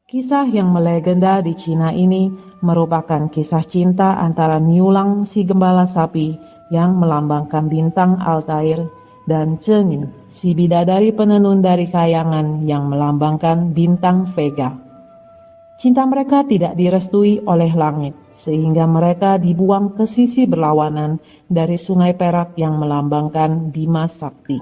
Kisah yang melegenda di Cina ini merupakan kisah cinta antara Niulang si gembala sapi yang melambangkan bintang Altair dan Cenyu si bidadari penenun dari kayangan yang melambangkan bintang Vega. Cinta mereka tidak direstui oleh langit sehingga mereka dibuang ke sisi berlawanan dari Sungai Perak yang melambangkan Bima Sakti.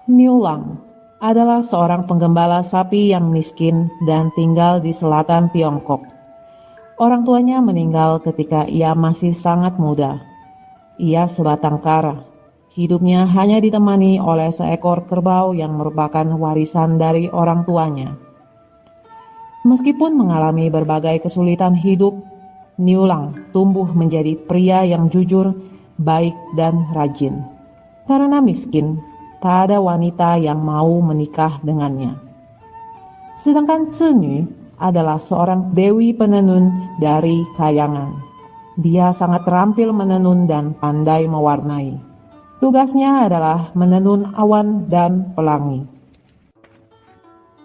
Niulang adalah seorang penggembala sapi yang miskin dan tinggal di selatan Tiongkok. Orang tuanya meninggal ketika ia masih sangat muda. Ia sebatang kara. Hidupnya hanya ditemani oleh seekor kerbau yang merupakan warisan dari orang tuanya. Meskipun mengalami berbagai kesulitan hidup, Niulang tumbuh menjadi pria yang jujur, baik, dan rajin. Karena miskin, tak ada wanita yang mau menikah dengannya. Sedangkan Cenyu adalah seorang dewi penenun dari kayangan. Dia sangat terampil menenun dan pandai mewarnai. Tugasnya adalah menenun awan dan pelangi.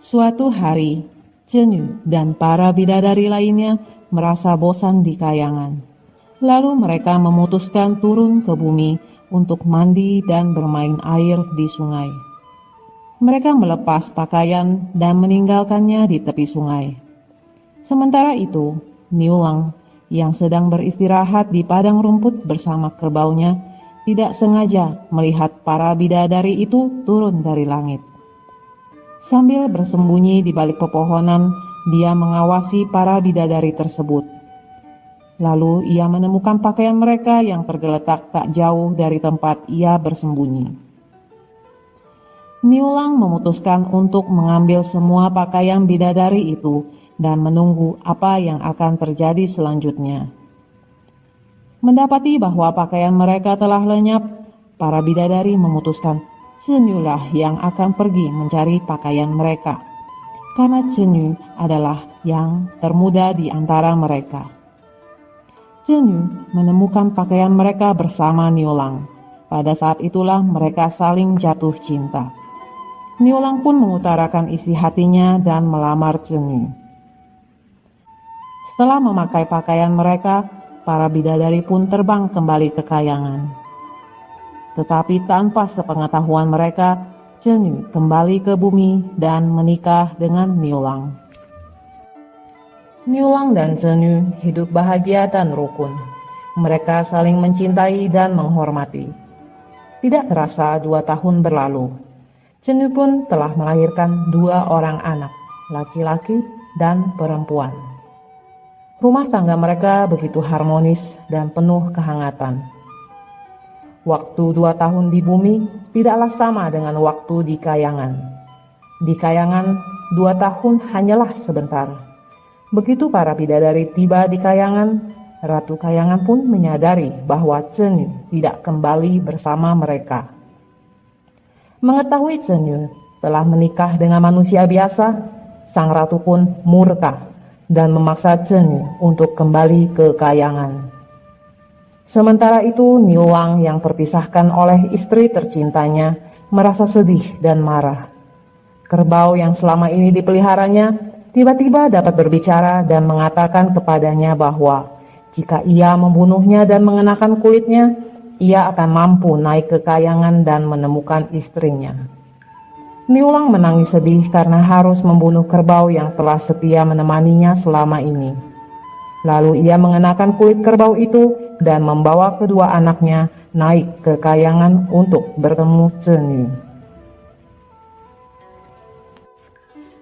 Suatu hari, Cenyu dan para bidadari lainnya merasa bosan di kayangan. Lalu mereka memutuskan turun ke bumi untuk mandi dan bermain air di sungai. Mereka melepas pakaian dan meninggalkannya di tepi sungai. Sementara itu, Niulang yang sedang beristirahat di padang rumput bersama kerbaunya tidak sengaja melihat para bidadari itu turun dari langit. Sambil bersembunyi di balik pepohonan, dia mengawasi para bidadari tersebut. Lalu ia menemukan pakaian mereka yang tergeletak tak jauh dari tempat ia bersembunyi. Niulang memutuskan untuk mengambil semua pakaian bidadari itu dan menunggu apa yang akan terjadi selanjutnya. Mendapati bahwa pakaian mereka telah lenyap, para bidadari memutuskan Cenyulah yang akan pergi mencari pakaian mereka, karena Cenyu adalah yang termuda di antara mereka. Cenyu menemukan pakaian mereka bersama Niulang. Pada saat itulah mereka saling jatuh cinta. Niulang pun mengutarakan isi hatinya dan melamar Cenyu. Setelah memakai pakaian mereka, para bidadari pun terbang kembali ke kayangan. Tetapi tanpa sepengetahuan mereka, Cenyu kembali ke bumi dan menikah dengan Niulang. Niulang dan Cenyu hidup bahagia dan rukun. Mereka saling mencintai dan menghormati. Tidak terasa 2 tahun berlalu. Cenyu pun telah melahirkan 2 orang anak, laki-laki dan perempuan. Rumah tangga mereka begitu harmonis dan penuh kehangatan. Waktu 2 tahun di bumi tidaklah sama dengan waktu di kayangan. Di kayangan 2 tahun hanyalah sebentar. Begitu para bidadari tiba di kayangan, Ratu Kayangan pun menyadari bahwa Cenyu tidak kembali bersama mereka. Mengetahui Cenyu telah menikah dengan manusia biasa, sang ratu pun murka dan memaksa Cenyu untuk kembali ke kayangan. Sementara itu, Niulang yang terpisahkan oleh istri tercintanya merasa sedih dan marah. Kerbau yang selama ini dipeliharanya tiba-tiba dapat berbicara dan mengatakan kepadanya bahwa jika ia membunuhnya dan mengenakan kulitnya, ia akan mampu naik ke kayangan dan menemukan istrinya. Niulang menangis sedih karena harus membunuh kerbau yang telah setia menemaninya selama ini. Lalu ia mengenakan kulit kerbau itu dan membawa kedua anaknya naik ke kayangan untuk bertemu Cenyu.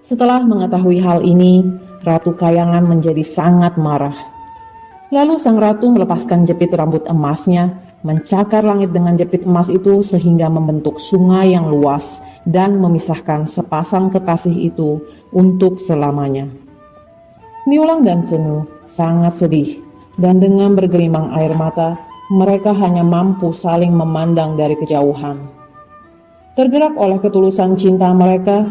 Setelah mengetahui hal ini, Ratu Kayangan menjadi sangat marah. Lalu sang ratu melepaskan jepit rambut emasnya, mencakar langit dengan jepit emas itu sehingga membentuk sungai yang luas dan memisahkan sepasang kekasih itu untuk selamanya. Niulang dan Cenyu sangat sedih dan dengan bergelimang air mata, mereka hanya mampu saling memandang dari kejauhan. Tergerak oleh ketulusan cinta mereka,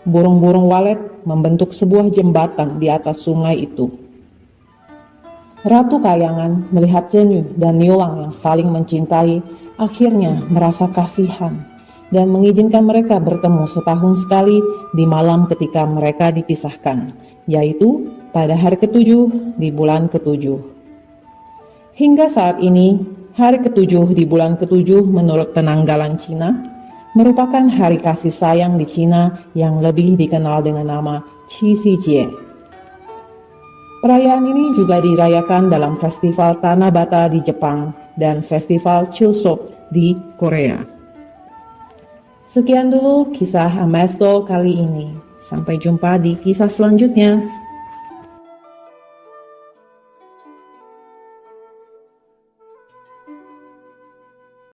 burung-burung walet membentuk sebuah jembatan di atas sungai itu. Ratu Kayangan melihat Cenyu dan Niulang yang saling mencintai, akhirnya merasa kasihan. dan mengizinkan mereka bertemu setahun sekali di malam ketika mereka dipisahkan, yaitu pada hari ketujuh di bulan ketujuh. Hingga saat ini, hari ketujuh di bulan ketujuh menurut penanggalan Cina merupakan hari kasih sayang di Cina yang lebih dikenal dengan nama Qi Si Jie. Perayaan ini juga dirayakan dalam Festival Tanabata di Jepang dan Festival Chuseok di Korea. Sekian dulu kisah Amesto kali ini. Sampai jumpa di kisah selanjutnya.